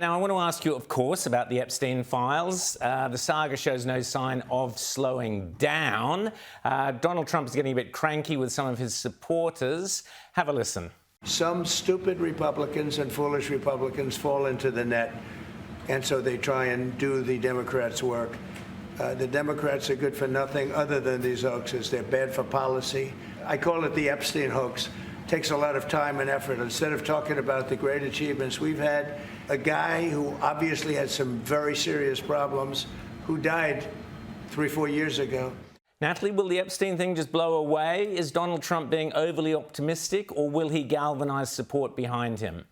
Now, I want to ask you, of course, about the Epstein files. The saga shows no sign of slowing down. Donald Trump is getting a bit cranky with some of his supporters. Have a listen. Some stupid Republicans and foolish Republicans fall into the net, and so they try and do the Democrats' work. The Democrats are good for nothing other than these hoaxes. They're bad for policy. I call it the Epstein hoax. It takes a lot of time and effort. Instead of talking about the great achievements we've had, a guy who obviously had some very serious problems, who died 3-4 years ago. Natalie, will the Epstein thing just blow away? Is Donald Trump being overly optimistic, or will he galvanize support behind him?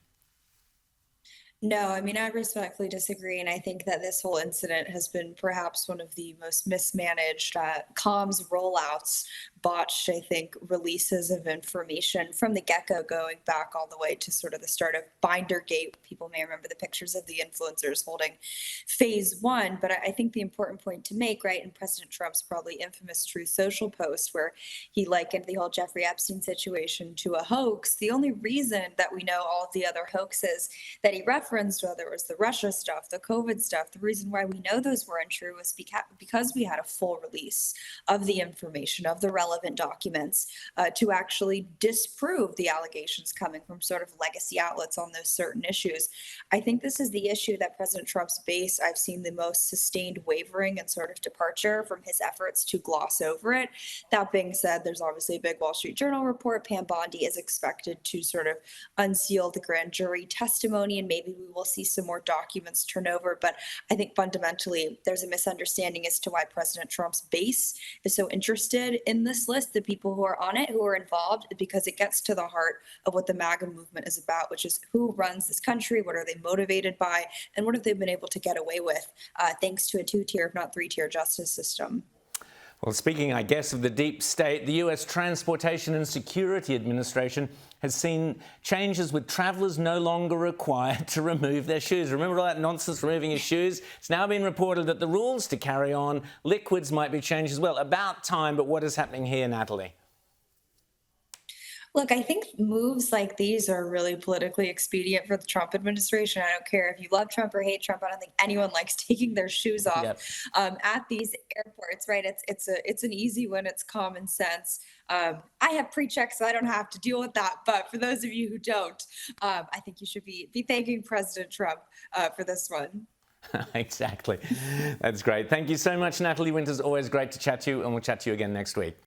No, I mean, I respectfully disagree. And I think that this whole incident has been perhaps one of the most mismanaged comms rollouts, botched, I think, releases of information from the get-go, going back all the way to sort of the start of Bindergate. People may remember the pictures of the influencers holding phase one. But I think the important point to make, right, in President Trump's probably infamous Truth Social post, where he likened the whole Jeffrey Epstein situation to a hoax, the only reason that we know all of the other hoaxes that he referenced, whether it was the Russia stuff, the COVID stuff, the reason why we know those weren't true was because we had a full release of the information, of the relevant documents, to actually disprove the allegations coming from sort of legacy outlets on those certain issues. I think this is the issue that President Trump's base, I've seen the most sustained wavering and sort of departure from his efforts to gloss over it. That being said, there's obviously a big Wall Street Journal report. Pam Bondi is expected to sort of unseal the grand jury testimony, and maybe we will see some more documents turn over. But I think fundamentally there's a misunderstanding as to why President Trump's base is so interested in this list, the people who are on it, who are involved, because it gets to the heart of what the MAGA movement is about, which is who runs this country, what are they motivated by, and what have they been able to get away with thanks to a two-tier, if not three-tier justice system. Well, speaking, I guess, of the deep state, the U.S. Transportation and Security Administration has seen changes with travellers no longer required to remove their shoes. Remember all that nonsense, removing your shoes? It's now been reported that the rules to carry on liquids might be changed as well. About time, but what is happening here, Natalie? Look, I think moves like these are really politically expedient for the Trump administration. I don't care if you love Trump or hate Trump. I don't think anyone likes taking their shoes off at these airports, right? It's an easy one. It's common sense. I have pre-checks, so I don't have to deal with that. But for those of you who don't, I think you should be thanking President Trump for this one. Exactly. That's great. Thank you so much, Natalie Winters. Always great to chat to you, and we'll chat to you again next week.